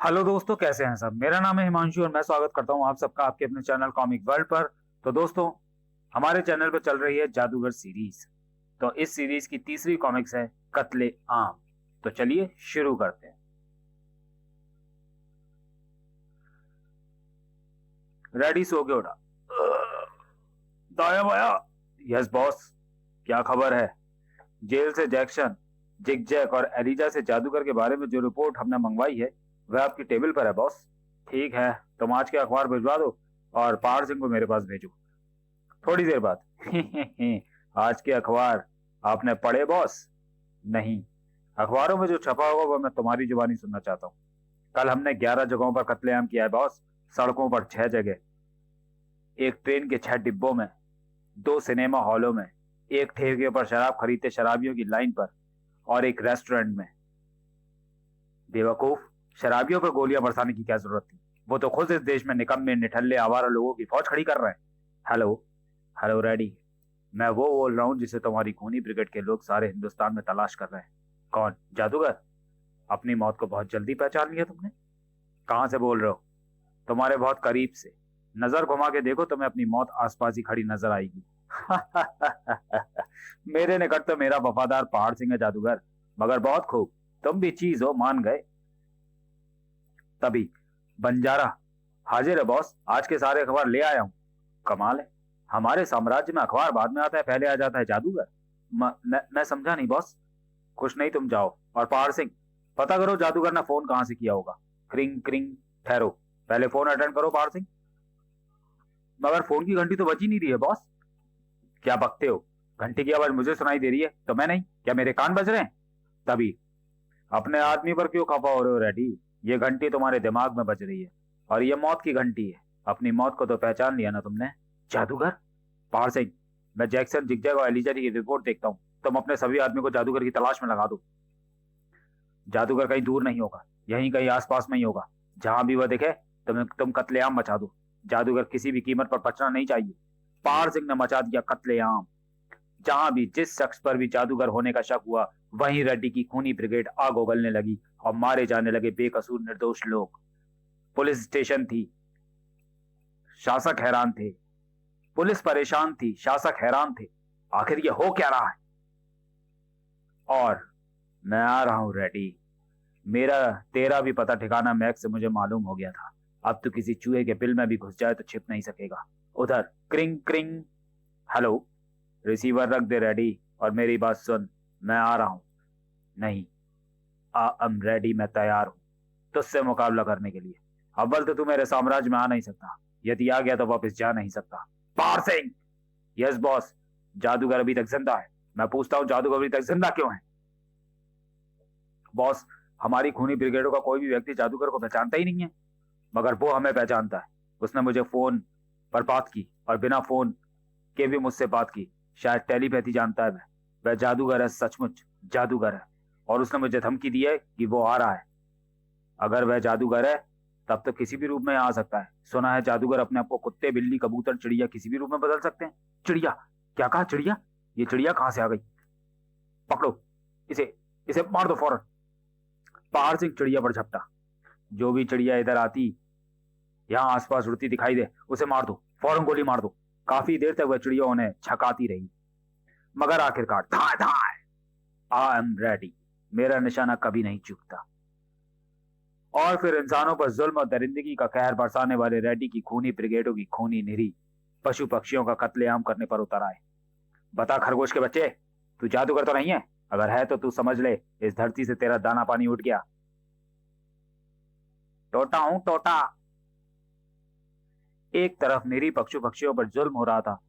Hello दोस्तों, कैसे हैं सब। मेरा नाम है हिमांशु और मैं स्वागत करता हूं आप सबका आपके अपने चैनल कॉमिक वर्ल्ड पर। तो दोस्तों, हमारे चैनल पर चल रही है जादूगर सीरीज। तो इस सीरीज की तीसरी कॉमिक्स है कत्ले आम। तो चलिए शुरू करते हैं। रेडी सो के उठा। दाया बाया। Yes boss. क्या खबर है? जेल से जैक्सन, जिग जैक और एलिजा से जादूगर के बारे में जो रिपोर्ट हमने मंगवाई है वह आपकी टेबल पर है बॉस। ठीक है, तुम आज के अखबार भिजवा दो और पहाड़ सिंह को मेरे पास भेजो थोड़ी देर बाद। आज के अखबार आपने पढ़े बॉस? नहीं, अखबारों में जो छपा होगा वह मैं तुम्हारी जुबानी सुनना चाहता हूँ। कल हमने 11 जगहों पर कत्लेआम किया है बॉस। सड़कों पर 6 जगह, एक ट्रेन के 6 डिब्बों में, 2 सिनेमा हॉलों में, एक ठेके पर शराब खरीदते शराबियों की लाइन पर और एक रेस्टोरेंट में। बेवकूफ, शराबियों पर गोलियां बरसाने की क्या जरूरत थी? वो तो खुद इस देश में निकम्मे निठल्ले आवारा लोगों की फौज खड़ी कर रहे हैं। हेलो हेलो रेडी, मैं वो बोल रहा हूँ जिसे तुम्हारी खूनी ब्रिगेड के लोग सारे हिंदुस्तान में तलाश कर रहे हैं। कौन? जादूगर? अपनी मौत को बहुत जल्दी पहचान लिया तुमने? कहां से बोल रहे हो? तुम्हारे बहुत करीब से। नजर घुमा के देखो, तुम्हें अपनी मौत आसपास ही खड़ी नजर आएगी। मेरे निकट तो मेरा वफादार पहाड़ सिंह है जादूगर, मगर बहुत खूब, तुम भी चीज हो, मान गए। तभी बंजारा, हाजिर है बॉस, आज के सारे अखबार ले आया हूं। कमाल है, हमारे साम्राज्य में अखबार बाद में आता है, पहले आ जाता है जादूगर। मैं समझा नहीं बॉस। कुछ नहीं, तुम जाओ और पहाड़ सिंह पता करो जादूगर ने फोन कहां से किया होगा। क्रिंग क्रिंग। ठहरो, पहले फोन अटेंड करो पहाड़ सिंह। मगर फोन की घंटी तो बज ही नहीं रही है बॉस। क्या बकते हो? घंटी की आवाज मुझे सुनाई दे रही है, तो मैं नहीं? क्या मेरे कान बज रहे हैं? तभी, अपने आदमी पर क्यों खफा हो रहे हो रेडी? ये घंटी तुम्हारे दिमाग में बज रही है और ये मौत की घंटी है। अपनी मौत को तो पहचान लिया ना तुमने? जादूगर? पहाड़ सिंह, मैं जैक्सन, जिगजैग और एलिजा की रिपोर्ट देखता हूँ। तुम अपने सभी आदमी को जादूगर की तलाश में लगा दो। जादूगर कहीं दूर नहीं होगा, यहीं कहीं आसपास में ही होगा। जहां भी वह दिखे तुम कत्लेआम मचा दो। जादूगर किसी भी कीमत पर बचना नहीं चाहिए। पहाड़ सिंह ने मचा दिया कत्लेआम। जहां भी जिस शख्स पर भी जादूगर होने का शक हुआ, वहीं रेड्डी की खूनी ब्रिगेड आग उगलने लगी और मारे जाने लगे बेकसूर निर्दोष लोग। पुलिस स्टेशन थी, शासक हैरान थे। पुलिस परेशान थी, शासक हैरान थे। आखिर ये हो क्या रहा है? और मैं आ रहा हूं रेडी। मेरा तेरा भी पता ठिकाना मैक से मुझे मालूम हो गया था। अब तो किसी चूहे के बिल में भी घुस जाए तो छिप नहीं सकेगा। उधर क्रिंग क्रिंग। हेलो, रिसीवर रख दे रेडी और मेरी बात सुन। मैं आ रहा हूं। नहीं, आई एम रेडी, मैं तैयार हूं तुझसे मुकाबला करने के लिए। अव्वल तो तू मेरे साम्राज्य में आ नहीं सकता, यदि आ गया तो वापस जा नहीं सकता। पार सिंह। Yes boss. जादूगर अभी तक जिंदा है। मैं पूछता हूँ, जादूगर अभी तक जिंदा क्यों है? बॉस, हमारी खूनी ब्रिगेडों का कोई भी व्यक्ति जादूगर को पहचानता ही नहीं है, मगर वो हमें पहचानता है। उसने मुझे फोन पर बात की और बिना फोन के भी मुझसे बात की। शायद टेलीपैथी जानता है वह जादूगर है, सचमुच जादूगर है। और उसने मुझे धमकी दी है कि वो आ रहा है। अगर वह जादूगर है तब तो किसी भी रूप में आ सकता है। सुना है जादूगर अपने आप को कुत्ते, बिल्ली, कबूतर, चिड़िया किसी भी रूप में बदल सकते हैं। चिड़िया? क्या कहा? चिड़िया? ये चिड़िया कहां से आ गई? पकड़ो इसे, इसे मार दो फौरन। पहाड़ सिंह चिड़िया पर झपटा। जो भी चिड़िया इधर आती, यहाँ आसपास उड़ती दिखाई दे, उसे मार दो, फौरन गोली मार दो। काफी देर तक वह चिड़िया उन्हें छकाती रही, मगर आखिरकार धाए धाए। I am ready. मेरा निशाना कभी नहीं चूकता। और फिर इंसानों पर जुल्म और दरिंदगी का कहर बरसाने वाले रेड्डी की खूनी ब्रिगेडों की खूनी निरी पशु पक्षियों का कत्लेआम करने पर उतर आए। बता खरगोश के बच्चे, तू जादूगर तो नहीं है? अगर है तो तू समझ ले, इस धरती से तेरा दाना पानी उठ गया। टोटा हूं टोटा। एक तरफ निरी पशु पक्षियों पर जुल्म हो रहा था,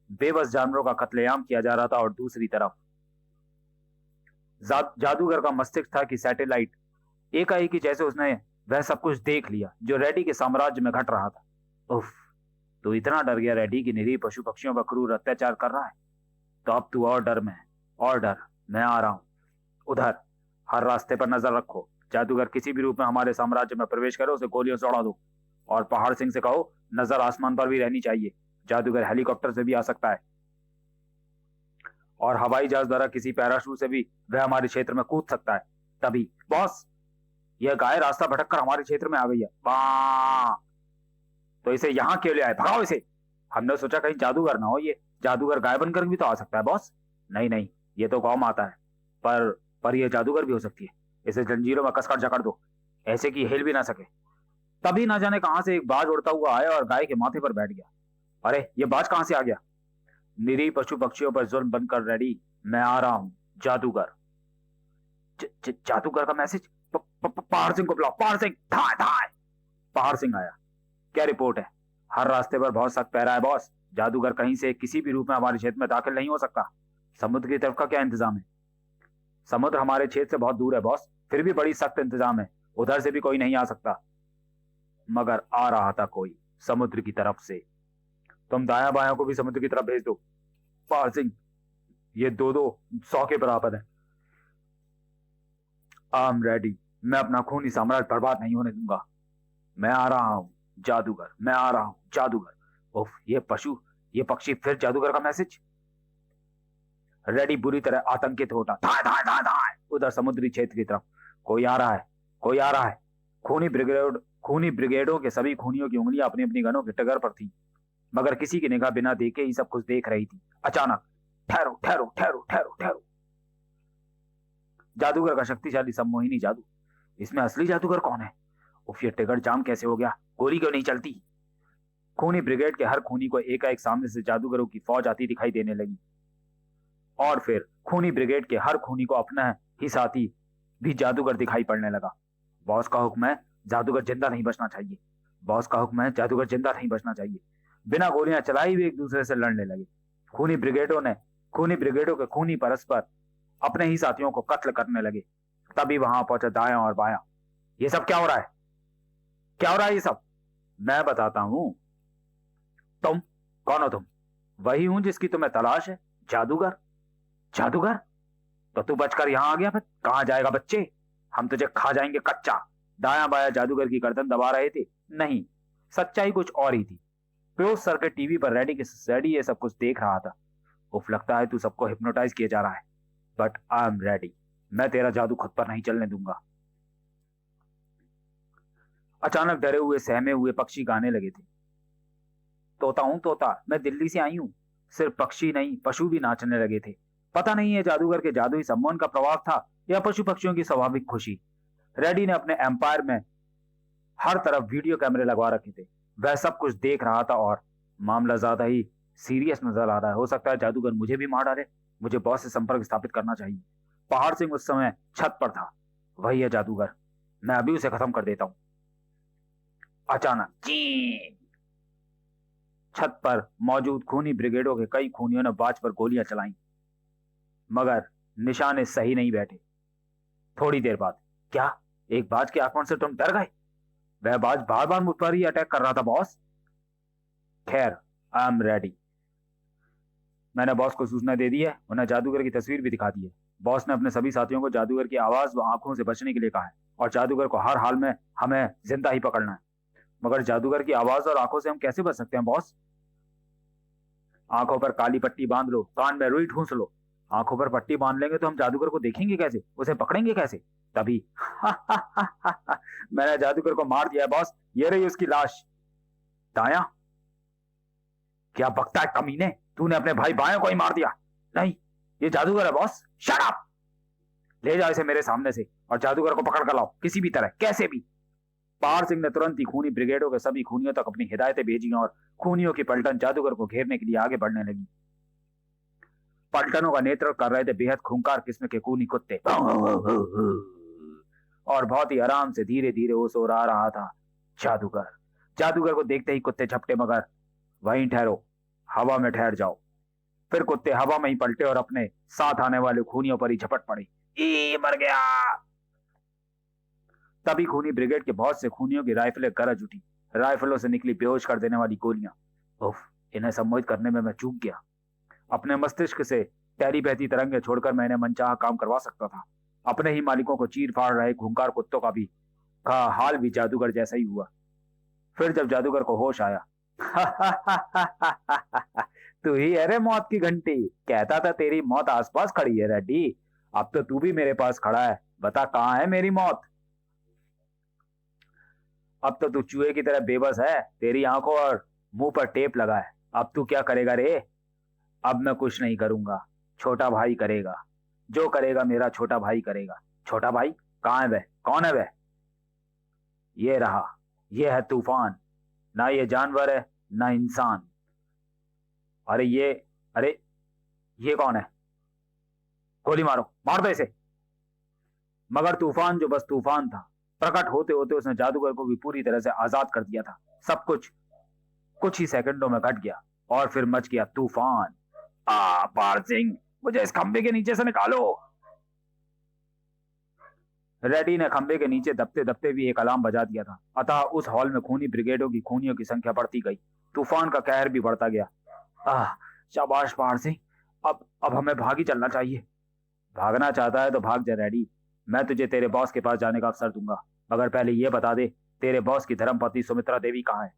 बेबस जानवरों का कत्लेआम किया जा रहा था, और दूसरी तरफ जादूगर का मस्तिष्क था कि सैटेलाइट एकाएक ही जैसे उसने वह सब कुछ देख लिया जो रेड्डी के साम्राज्य में घट रहा था। उफ, तू इतना डर गया रेड्डी की निरीह पशु पक्षियों पर क्रूर अत्याचार कर रहा है? तो अब तू और डर में है, और डर। मैं आ रहा हूं। उधर हर रास्ते पर नजर रखो। जादूगर किसी भी रूप में हमारे साम्राज्य में प्रवेश करे उसे गोलियों से उड़ा दो। और पहाड़ सिंह से कहो नजर आसमान पर भी रहनी चाहिए। जादूगर हेलीकॉप्टर से भी आ सकता है और हवाई जहाज द्वारा किसी पैराशूट से भी वह हमारे क्षेत्र में कूद सकता है। तभी बॉस, यह गाय रास्ता भटक कर हमारे क्षेत्र में आ गई है। बा तो इसे यहाँ क्यों ले आए? भगाओ इसे। हमने सोचा कहीं जादूगर ना हो ये। जादूगर गाय बनकर भी तो आ सकता है बॉस। नहीं नहीं, ये तो गौ माता है। पर यह जादूगर भी हो सकती है। इसे जंजीरों में कसकर जकड़ दो, ऐसे कि हिल भी ना सके। तभी ना जाने कहां से एक बाज उड़ता हुआ आया और गाय के माथे पर बैठ गया। अरे ये बाज कहां से आ गया? निरीह पशु पक्षियों पर जुल्म बनकर रेडी, मैं आ रहा हूं जादूगर। जादूगर का मैसेज। पहाड़ सिंह को बुलाओ। पहाड़ सिंह, धाए धाए। पहाड़ सिंह आया। क्या रिपोर्ट है? हर रास्ते पर बहुत सख्त पहरा है बॉस। जादूगर कहीं से किसी भी रूप में हमारे क्षेत्र में दाखिल नहीं हो सकता। समुद्र की तरफ का क्या इंतजाम है? समुद्र हमारे क्षेत्र से बहुत दूर है बॉस, फिर भी बड़ी सख्त इंतजाम है। उधर से भी कोई नहीं आ सकता। मगर आ रहा था कोई समुद्र की तरफ से। तुम दाया बाया को भी समुद्र की तरफ भेज दो। पहाड़ सिंह, ये दो दो 100 के बराबर है। आई एम रेडी। मैं अपना खूनी साम्राज्य बर्बाद नहीं होने दूंगा। मैं आ रहा हूं जादूगर, मैं आ रहा हूं जादूगर। उफ, ये पशु, ये पक्षी, फिर जादूगर का मैसेज। रेडी बुरी तरह आतंकित होता। धाए धाए धाए धाए उधर समुद्री क्षेत्र की तरफ। कोई आ रहा है, कोई आ रहा है। खूनी ब्रिगेडों के सभी खूनियों की उंगलियां अपनी अपनी गनों के टगर पर थी, मगर किसी की निगाह बिना देखे ही सब कुछ देख रही थी। अचानक ठहरो ठहरो ठहरो ठहरो ठहरो। जादूगर का शक्तिशाली सम्मोहिनी जादू। इसमें असली जादूगर कौन है? उफ, ये टिकट जाम कैसे हो गया? गोली क्यों नहीं चलती? खूनी ब्रिगेड के हर खूनी को एकाएक सामने से जादूगरों की फौज आती दिखाई देने लगी। और फिर खूनी ब्रिगेड के हर खूनी को अपना ही साथी भी जादूगर दिखाई पड़ने लगा। बॉस का हुक्म है, जादूगर जिंदा नहीं बचना चाहिए। बॉस का हुक्म है, जादूगर जिंदा नहीं बचना चाहिए। बिना गोलियां चलाई हुए एक दूसरे से लड़ने लगे। खूनी ब्रिगेडों के खूनी परस्पर अपने ही साथियों को कत्ल करने लगे। तभी वहां पहुंचा दायां और बायां। ये सब क्या हो रहा है? क्या हो रहा है ये सब? मैं बताता हूं। तुम कौन हो? तुम वही हूं जिसकी तुम्हें तलाश है, जादूगर। जादूगर? तो तू बचकर यहां आ गया? फिर कहां जाएगा बच्चे? हम तुझे खा जाएंगे कच्चा। दायां बायां जादूगर की गर्दन दबा रहे थे। नहीं, सच्चाई कुछ और ही थी। क्लोज सर्किट टीवी पर रेडी ये सब कुछ देख रहा था। उफ, लगता है तू सबको हिप्नोटाइज किया जा रहा है। But I am ready. मैं तेरा जादू खुद पर नहीं चलने दूंगा। अचानक डरे हुए सहमे हुए पक्षी गाने लगे थे। तोता हूं तोता, मैं दिल्ली से आई हूं। सिर्फ पक्षी नहीं, पशु भी नाचने लगे थे। पता नहीं है जादूगर के जादुई सम्मोहन का प्रभाव था या पशु पक्षियों की स्वाभाविक खुशी। रेडी ने अपने एम्पायर में हर तरफ वीडियो कैमरे लगवा रखे थे। वह सब कुछ देख रहा था और मामला ज्यादा ही सीरियस नजर आ रहा है। हो सकता है जादूगर मुझे भी मार डाले। मुझे बॉस से संपर्क स्थापित करना चाहिए। पहाड़ सिंह उस समय छत पर था। वही है जादूगर, मैं अभी उसे खत्म कर देता हूं। अचानक जी, छत पर मौजूद खूनी ब्रिगेडों के कई खूनियों ने बाज पर गोलियां चलाई, मगर निशाने सही नहीं बैठे। थोड़ी देर बाद, क्या एक बाज के आक्रमण से तुम डर गए? वह बाज बार बार मुझ पर ही अटैक कर रहा था बॉस। खैर, आई एम रेडी। मैंने बॉस को सूचना दे दी है, उन्हें जादूगर की तस्वीर भी दिखा दी है। बॉस ने अपने सभी साथियों को जादूगर की आवाज व आंखों से बचने के लिए कहा है और जादूगर को हर हाल में हमें जिंदा ही पकड़ना है। मगर जादूगर की आवाज और आंखों से हम कैसे बच सकते हैं बॉस? आंखों पर काली पट्टी बांध लो, कान में रुई ठूंस लो। आंखों पर पट्टी बांध लेंगे तो हम जादूगर को देखेंगे कैसे, उसे पकड़ेंगे कैसे? तभी मैंने जादूगर को मार दिया है बॉस, ये रही उसकी लाश। दाया? क्या बकता है कमीने, तूने अपने भाई बायों को ही मार दिया? नहीं, ये जादूगर है बॉस। Shut up! ले जाओ इसे मेरे सामने से और जादूगर को पकड़ कर लाओ, किसी भी तरह, कैसे भी। पहाड़ सिंह ने तुरंत ही खूनी ब्रिगेडों के सभी खूनियों तक अपनी हिदायतें भेजी और खूनियों की पलटन जादूगर को घेरने के लिए आगे बढ़ने लगी। पलटनों का नेतृत्व कर रहे थे बेहद खूंखार किस्म के खूनी कुत्ते। और बहुत ही आराम से धीरे धीरे वो सो रहा था जादूगर। जादूगर को देखते ही कुत्ते झपटे, मगर वहीं ठहरो, हवा में ठहर जाओ। फिर कुत्ते हवा में ही पलटे और अपने साथ आने वाले खूनियों पर ही झपट पड़े। मर गया। तभी खूनी ब्रिगेड के बहुत से खूनियों की राइफलें गरज उठी। राइफलों से निकली बेहोश कर देने वाली गोलियां। उफ, इन्हें सम्मोहित करने में मैं चूक गया। अपने मस्तिष्क से तैरी बहती तरंगें छोड़कर मैं इन्हें मनचाहा काम करवा सकता था। अपने ही मालिकों को चीर फाड़ रहे खूंखार कुत्तों का हाल भी जादूगर जैसा ही हुआ। फिर जब जादूगर को होश आया, तू ही है रे मौत की घंटी, कहता था तेरी मौत आसपास खड़ी है रेड्डी। अब तो तू भी मेरे पास खड़ा है, बता कहां है मेरी मौत? अब तो तू चूहे की तरह बेबस है, तेरी आंखों और मुंह पर टेप लगा है। अब तू क्या करेगा रे? अब मैं कुछ नहीं करूंगा, छोटा भाई करेगा। जो करेगा मेरा छोटा भाई करेगा। छोटा भाई? कहाँ है वह? कौन है वह? ये रहा, ये है तूफान। ना ये जानवर है, ना इंसान। अरे ये, अरे ये कौन है? गोली मारो, मार दो इसे। मगर तूफान जो बस तूफान था, प्रकट होते होते उसने जादूगर को भी पूरी तरह से आजाद कर दिया था। सब कुछ कुछ ही सेकंडों में घट गया और फिर मच गया तूफान। पार सिंह, मुझे इस खंबे के नीचे से निकालो। रेडी ने खंबे के नीचे दबते दबते भी एक अलार्म बजा दिया था। अतः उस हॉल में खूनी ब्रिगेडों की खूनियों की संख्या बढ़ती गई। तूफान का कहर भी बढ़ता गया। आह, शाबाश पार सिंह, अब हमें भाग ही चलना चाहिए। भागना चाहता है तो भाग जा रेडी। मैं तुझे तेरे बॉस के पास जाने का अवसर दूंगा, मगर पहले ये बता दे, तेरे बॉस की धर्मपत्नी सुमित्रा देवी कहाँ है?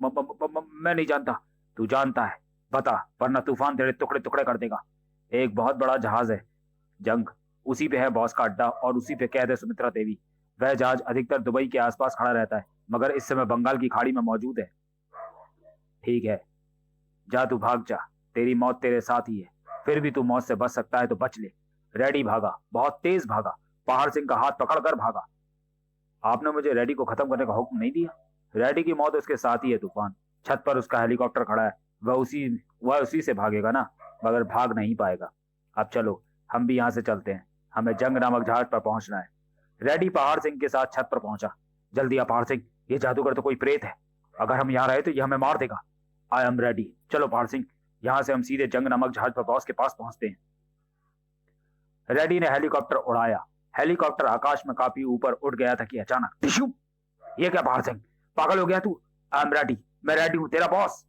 मैं नहीं जानता। तू जानता है, बता, वरना तूफान तेरे टुकड़े टुकड़े कर देगा। एक बहुत बड़ा जहाज है, जंग, उसी पे है बॉस का अड्डा और उसी पे कैद है सुमित्रा देवी। वह जहाज अधिकतर दुबई के आसपास खड़ा रहता है, मगर इस समय बंगाल की खाड़ी में मौजूद है। ठीक है, जा तू भाग जा, तेरी मौत तेरे साथ ही है। फिर भी तू मौत से बच सकता है तो बच ले। रेडी भागा, बहुत तेज भागा, पहाड़ सिंह का हाथ पकड़कर भागा। आपने मुझे रेडी को खत्म करने का हुक्म नहीं दिया। रेडी की मौत उसके साथ ही है तूफान। छत पर उसका हेलीकॉप्टर खड़ा है, वह उसी से भागेगा ना, मगर भाग नहीं पाएगा। अब चलो, हम भी यहाँ से चलते हैं, हमें जंग नामक जहाज पर पहुंचना है। रेडी पहाड़ सिंह के साथ छत पर पहुंचा। जल्दी आ पहाड़ सिंह, ये जादूगर तो कोई प्रेत है। अगर हम यहाँ रहे तो ये हमें मार देगा। आई एम रेडी। चलो पहाड़ सिंह, यहाँ से हम सीधे जंग नामक जहाज पर बॉस के पास पहुंचते हैं। रेडी ने हेलीकॉप्टर उड़ाया। हेलीकॉप्टर आकाश में काफी ऊपर उड़ गया था कि अचानक टिश्यू! ये क्या पहाड़ सिंह, पागल हो गया तू? आई एम रेडी, मैं रेडी हूं, तेरा बॉस।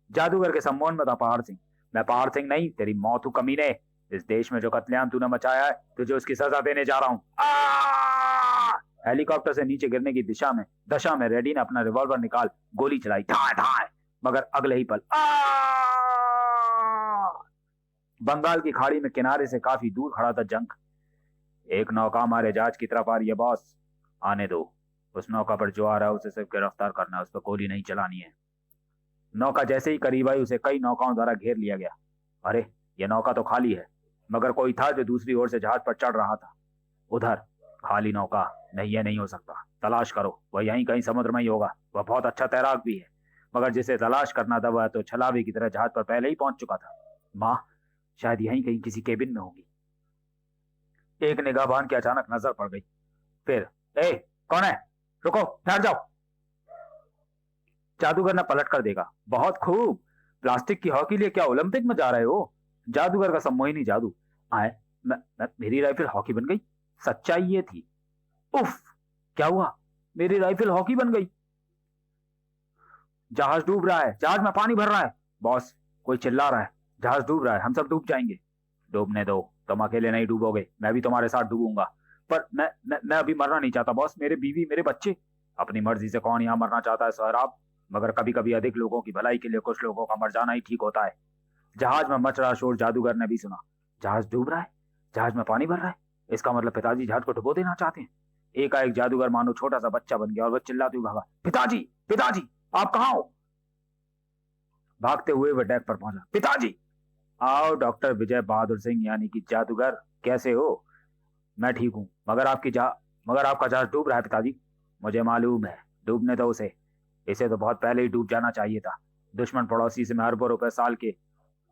जादूगर के सम्मोहन में था पहाड़ सिंह। मैं पहाड़ सिंह नहीं, तेरी मौत हूं कमीने। इस देश में जो कत्लेआम तूने मचाया है, तुझे उसकी सजा देने जा रहा हूं। हेलीकॉप्टर से नीचे गिरने की दशा में रेडी ने अपना रिवॉल्वर निकाल गोली चलाई, धाए धाए। मगर अगले ही पल बंगाल की खाड़ी में किनारे से काफी दूर खड़ा था जंग। एक नौका हमारे जहाज की तरफ आ रही है बॉस। आने दो। उस नौका पर जो आ रहा है उसे सिर्फ गिरफ्तार करना है, उस पर गोली नहीं चलानी है। नौका जैसे ही करीब आई, उसे कई नौकाओं द्वारा घेर लिया गया। अरे, यह नौका तो खाली है, मगर कोई था जो दूसरी ओर से जहाज पर चढ़ रहा था। उधर खाली नौका नहीं, यह नहीं हो सकता। तलाश करो, वह यहीं कहीं समुद्र में ही होगा। वह बहुत अच्छा तैराक भी है, मगर जिसे तलाश करना था वह तो छलावे की तरह जहाज पर पहले ही पहुंच चुका था। माँ, शायद यहीं कहीं किसी केबिन में होगी। एक निगाहबान की अचानक नजर पड़ गई। फिर, ए, कौन है? रुको, ठहर जाओ। जादूगर ने पलट कर देखा। बहुत खूब, प्लास्टिक की हॉकी लिए क्या ओलंपिक में जा रहे हो? जादूगर का सम्मोहिनी जादू। आए, मेरी राइफल हॉकी बन गई। सच्चाई ये थी। उफ, क्या हुआ? मेरी राइफल हॉकी बन गई। जहाज डूब रहा है, जहाज में पानी भर रहा है। बॉस, कोई चिल्ला रहा है। जहाज डूब रहा है, हम सब डूब जाएंगे। डूबने दो, तुम अकेले नहीं डूबोगे, मैं भी तुम्हारे साथ डूबूंगा। पर मैं अभी मरना नहीं चाहता बॉस, मेरे बीवी, मेरे बच्चे। अपनी मर्जी से कौन यहाँ मरना चाहता है सौराब? मगर कभी कभी अधिक लोगों की भलाई के लिए कुछ लोगों का मर जाना ही ठीक होता है। जहाज में मच रहा शोर जादूगर ने भी सुना। जहाज डूब रहा है, जहाज में पानी भर रहा है, इसका मतलब पिताजी जहाज को डुबो देना चाहते हैं। एकाएक जादूगर मानो छोटा सा बच्चा बन गया और वह चिल्लाते हुए भागा, पिताजी, पिताजी, आप कहाँ हो? भागते हुए वह डेक पर पहुंचा। पिताजी! आओ डॉक्टर विजय बहादुर सिंह, यानी कि जादूगर, कैसे हो? मैं ठीक हूं, मगर आपका जहाज डूब रहा है पिताजी। मुझे मालूम है, डूबने दो उसे। इसे तो बहुत पहले ही डूब जाना चाहिए था। दुश्मन पड़ोसी से मैं अरबों रुपए साल के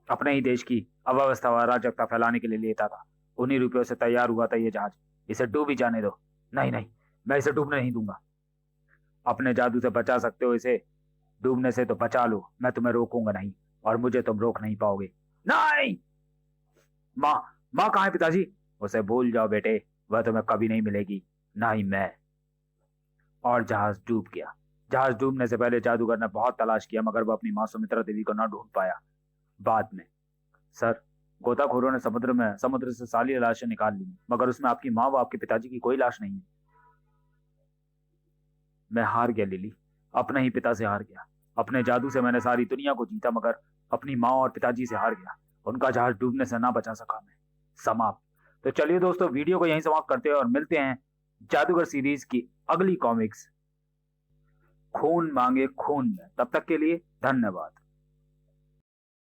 अपने ही देश की अव्यवस्था व अराजकता फैलाने के लिए लेता था। उन्हीं रुपयों से तैयार हुआ था ये जहाज। इसे डूब ही जाने दो। नहीं नहीं, मैं इसे डूबने नहीं दूंगा। अपने जादू से बचा सकते हो इसे, डूबने से तो बचा लो, मैं तुम्हें रोकूंगा नहीं, और मुझे तुम रोक नहीं पाओगे। नहीं! माँ, माँ कहाँ है पिताजी? उसे भूल जाओ बेटे, वह तुम्हें कभी नहीं मिलेगी, ना ही मैं। और जहाज डूब गया। जहाज डूबने से पहले जादूगर ने बहुत तलाश किया, मगर वह अपनी माँ सुमित्रा देवी को न ढूंढ पाया। बाद में, सर, गोताखोरों ने समुद्र से सारी लाशें निकाल ली, मगर उसमें आपकी माँ व आपके पिताजी की कोई लाश नहीं है। मैं हार गया लिली, अपने ही पिता से हार गया। अपने जादू से मैंने सारी दुनिया को जीता, मगर अपनी माँ और पिताजी से हार गया। उनका जहाज डूबने से ना बचा सका मैं। समाप्त। तो चलिए दोस्तों, वीडियो को यहीं समाप्त करते हैं और मिलते हैं जादूगर सीरीज की अगली कॉमिक्स खून मांगे खून में। तब तक के लिए धन्यवाद।